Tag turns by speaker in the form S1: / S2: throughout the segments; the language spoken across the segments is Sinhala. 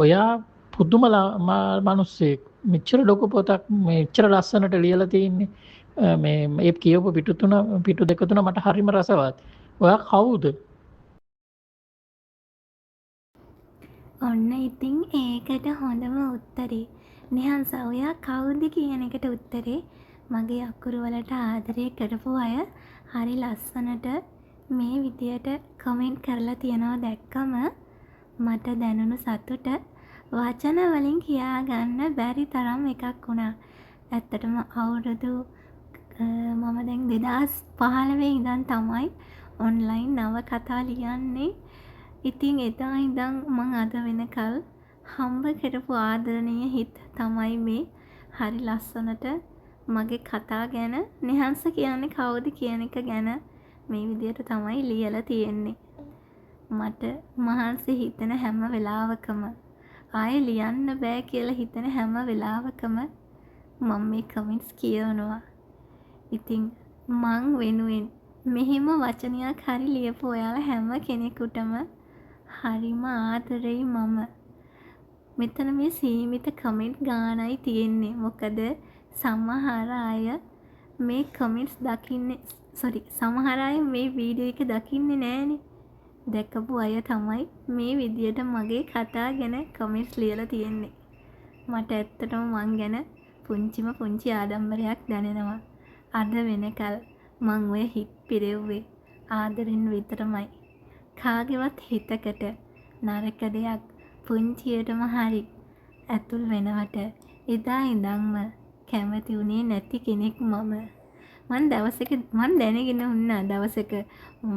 S1: ඔයා පුදුම මිනිස්සෙක්. මෙච්චර ලොකු පොතක් මෙච්චර ලස්සනට ලියලා තියෙන්නේ. මේ ඒ කියවපු පිටු දෙක තුන මට හරිම රසවත්. ඔයා කවුද?
S2: ඔන්න ඉතින් ඒකට හොඳම උත්තරේ නිහංස ඔයා කවුද කියන එකට උත්තරේ මගේ අකුරු වලට ආදරය කරපු අය හරි ලස්සනට මේ විදියට කමෙන්ට් කරලා තියනවා දැක්කම මට දැනුණු සතුට වචන වලින් කියා ගන්න බැරි තරම් එකක් වුණා. ඇත්තටම අවුරුදු මම දැන් 2015 ඉඳන් තමයි ඔන්ලයින් නවකතා ලියන්නේ. ඉතින් එදා ඉඳන් මං අද වෙනකල් හම්බ කරපු ආදරණීය හිත් තමයි මේ හරි ලස්සනට මගේ කතා ගැන නිහංස කියන්නේ කවුද කියන එක ගැන මේ විදියට තමයි ලියලා තියෙන්නේ. මට මහන්සි හිතෙන හැම වෙලාවකම ආයෙ ලියන්න බෑ කියලා හිතෙන හැම වෙලාවකම මම මේ කමෙන්ට්ස් කියවනවා. ඉතින් මං වෙනුවෙන් මෙහෙම වචනයක් හරි ලියපු ඔයාලා හැම කෙනෙකුටම හරිම ආදරෙයි මම. මෙතන මේ සීමිත කමෙන්ට් ගානයි තියෙන්නේ. මොකද සමහර අය මේ කමෙන්ට්ස් දකින්නේ සමහර අය මේ වීඩියෝ එක දකින්නේ නෑනේ. දැකපු අය තමයි මේ විදියට මගේ කතා ගැන කමෙන්ට්ස් ලියලා තියෙන්නේ. මට ඇත්තටම මං ගැන පුංචි ආඩම්බරයක් දැනෙනවා. අද වෙනකල් මං ඔය හිත් පිරෙව්වේ ආදරෙන් විතරමයි. කාගේවත් හිතකට නරක දෙයක් පුංචියටම හරි ඇතුල් වෙනවට එදා ඉඳන්ම කැමති උනේ නැති කෙනෙක් මම. මං දැනගෙන උන්නා දවසක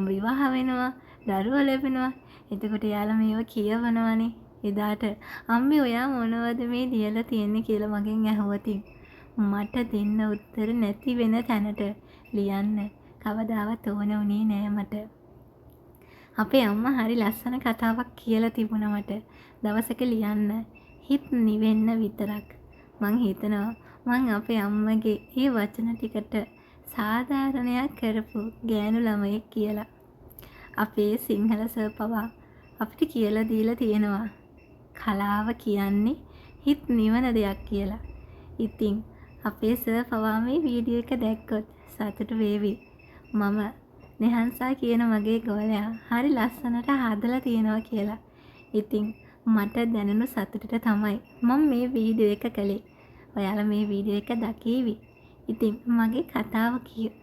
S2: විවාහ වෙනවා, දරුවෝ ලැබෙනවා. එතකොට යාළුවා මේව කියවනවනේ. එදාට අම්මේ ඔයා මොනවද මේ ලියලා තියෙන්නේ කියලා මගෙන් ඇහුවතින් මට දෙන්න උත්තර නැති වෙන තැනට ලියන්න කවදාවත් ඕන උනේ නෑ මට. අපේ අම්මා හරි ලස්සන කතාවක් කියලා තිබුණා මට. දවසක ලියන්න හිත නිවෙන්න විතරක්. මං හිතනවා මං අපේ අම්මගේ ඒ වචන ටිකට සාධාරණයක් කරපු ගෑනු ළමයෙක් කියලා. අපේ සිංහල සර් පවා අපිට කියලා දීලා තියෙනවා. කලාව කියන්නේ හිත නිවන දෙයක් කියලා. ඉතින් අපේ සර් පවා මේ වීඩියෝ එක දැක්කොත් සතුටු වේවි. මම නිහංසා කියන මගේ ගෝලයා හරි ලස්සනට හදලා තියෙනවා කියලා. ඉතින් මට දැනුණු සතුටට තමයි මම මේ වීඩියෝ එක කළේ. ඔයාලා මේ වීඩියෝ එක දකීවි. ඉතින් මගේ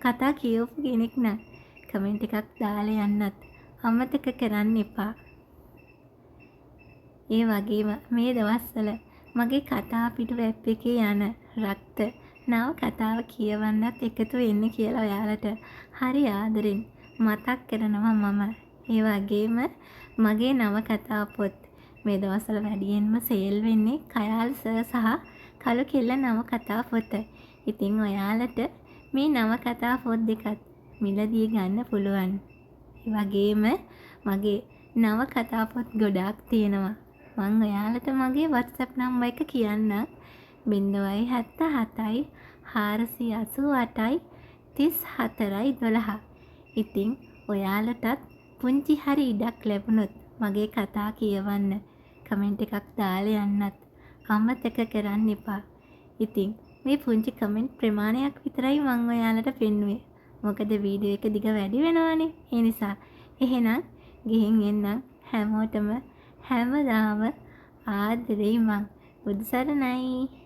S2: කතා කියවපු කෙනෙක් නම් කමෙන්ට් එකක් දාලා යන්නත් අමතක කරන්න එපා. ඒ වගේම මේ දවස්වල මගේ කතා පිටු වෙබ් එකේ යන රක්ත නව කතාව කියවන්නත් එකතු වෙන්න කියලා ඔයාලට හරි ආදරෙන් මතක් කරනවා මම. ඒ වගේම මගේ නව කතා පොත් මේ දවස්වල වැඩියෙන්ම සේල් වෙන්නේ කයාල් සර් සහ කළු කෙල්ල නව කතා පොත. ඉතින් ඔයාලට මේ නව කතා පොත් දෙකත් මිලදී ගන්න පුළුවන්. ඒ වගේම මගේ නව කතා පොත් ගොඩාක් තියෙනවා. මං ඔයාලට මගේ WhatsApp නම්බර් එක කියන්නම්. 077යි 488යි 34යි 12. ඉතින් ඔයාලටත් පුංචි හරි ඉඩක් ලැබුණොත් මගේ කතා කියවන්න කමෙන්ට් එකක් දාලා යන්නත් අමතක කරන්න එපා. ඉතින් මේ පුංචි කමෙන්ට් ප්‍රමාණයක් විතරයි මං ඔයාලට පෙන්නුවේ. මොකද වීඩියෝ එක දිග වැඩි වෙනවනේ. ඒ නිසා එහෙනම් ගිහින් එන්නම් හැමෝටම හැමදාම ආදරෙයි මං. බුදු සරණයි.